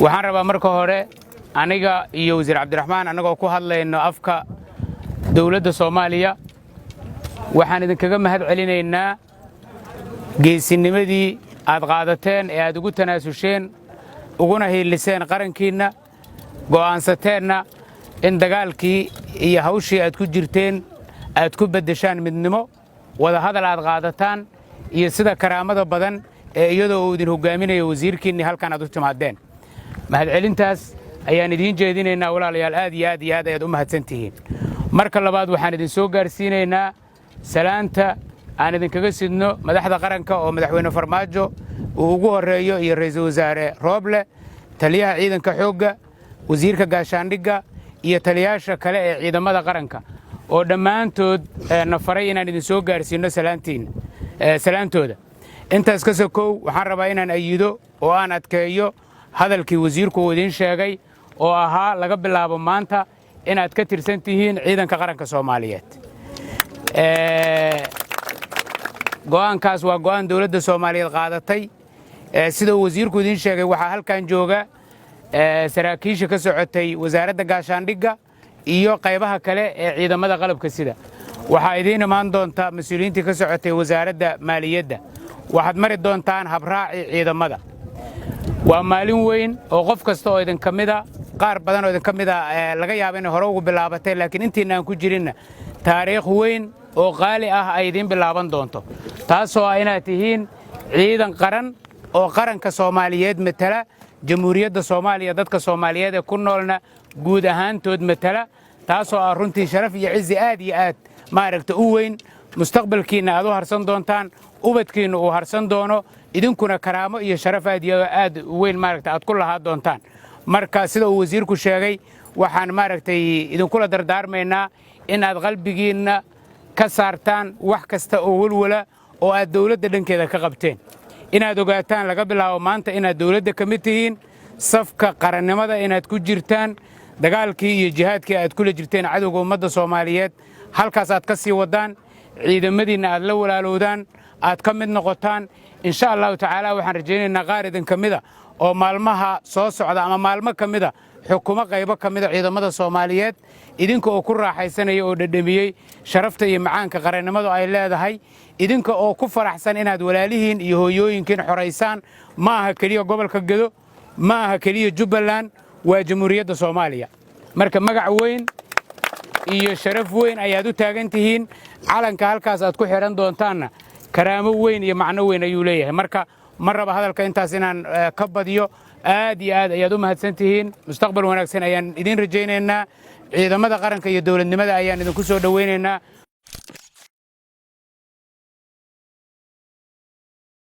waxaan rabaa marka hore aniga iyo wasiir Cabdiraxmaan anagoo ku hadlayno afka dawladda Soomaaliya waxaan idinkaga mahad celinaynaa geesinimadii aad qaadateen ee aad ugu tanaasusheen uguna hiiliseen qarankiina go'aansateenna in dagaalkii iyo hawshii aad ku jirteen aad ku beddeshaan midnimo wada hadal aad qaadataan iyo sida karaamada badan ee iyadoo uu idin hogaaminayo wasiirkiinni halkan aad u timaadeen mahad celintaas ayaan idiin jeedinaynaa walaalayaal aad iyo aad ayaad u mahadsantihiin marka labaad waxaan idin soo gaarsiinaynaa salaanta aan idinkaga sidno madaxda qaranka oo madaxweyne Farmaajo uu ugu horeeyo iyo ra'iisul wasaare Rooble taliyaha ciidanka xoogga wasiirka gaashaandhigga iyo taliyaasha kale ee ciidamada qaranka oo dhammaantood nafaray inaan idin soo gaarsiino salaantooda intaas ka sokow waxaan rabaa inaan ayido oo aan adkeeyo hadalkii wasiirku uu idin sheegay oo ahaa laga bilaabo maanta inaad ka tirsan tihiin ciidanka qaranka Soomaaliyeed go'aankaas waa go'aan dawladda Soomaaliyeed qaadatay sida wasiirku idin sheegay waxa halkan jooga saraakiisha ka socotay wasaaradda gaashaandhigga iyo qaybaha kale ee ciidamada qalabka sida waxa idin imaan doonta mas'uuliyiinta ka socotay wasaaradda maaliyadda waxaad mari doontaan habraaci ciidamada waa maalin weyn oo qof kasta oo idin kamida qaar badan oo idin kamida laga yaabo in hore ugu bilaabatay laakiin intiina aan ku jirin taariikh weyn oo qaali ah ay idin bilaaban doonto taasoo ah inaad tihiin ciidan qaran oo qaranka Soomaaliyeed matala jamhuuriyadda Soomaaliya dadka Soomaaliyeed ee ku noolna guud ahaantood matala taasoo ah runtii sharaf iyo cizi aad iyo aad maaragta u weyn mustaqbalkiina aad u harsan doontaan ubadkiina uu harsan doono idinkuna karaamo iyo sharaf aad weyn maaragta aad ku lahaa doontaan marka sida uu wasiirku sheegay waxaan maaragtay idinkula dardaarmaynaa in aad qalbigiina ka saartaan wax kasta oo walwala oo aad dawladda dhankeeda ka qabteen inaad ogaataan laga bilaabo maanta inaad dawladda ka mid tihiin safka qarannimada inaad ku jirtaan dagaalkii iyo jihaadkii aad kula jirteen cadowga ummadda Soomaaliyeed halkaas aad ka sii wadaan ciidamadiina aad la walaalowdaan aad ka mid noqotaan insha Allah tacaala waxaan rajaynaynaa qaar idin kamida oo maalmaha soo socda ama maalmo kamida xukumo qaybo kamida ciidamada Soomaaliyeed idinka oo ku raaxaysanaya oo dhadhamiyay sharafta iyo macaanka qarannimadu ay leedahay idinka oo ku faraxsan inaad walaalihiin iyo hooyooyinkiin xoreysaan ma aha kaliya gobolka Gedo ma aha kaliya Jubbaland waa jamhuuriyadda Soomaaliya marka magac weyn iyo sharaf weyn ayaad u taagan tihiin calanka halkaas aad ku xiran doontaanna karaamo weyn iyo macno weyn ayuu leeyahay marka mar raba hadalka intaas inaan ka badiyo aad iyo aad ayaad u mahadsan tihiin mustaqbal wanaagsan ayaan idin rajaynaynaa ciidamada qaranka iyo dawladnimada ayaan idinku soo dhaweynaynaa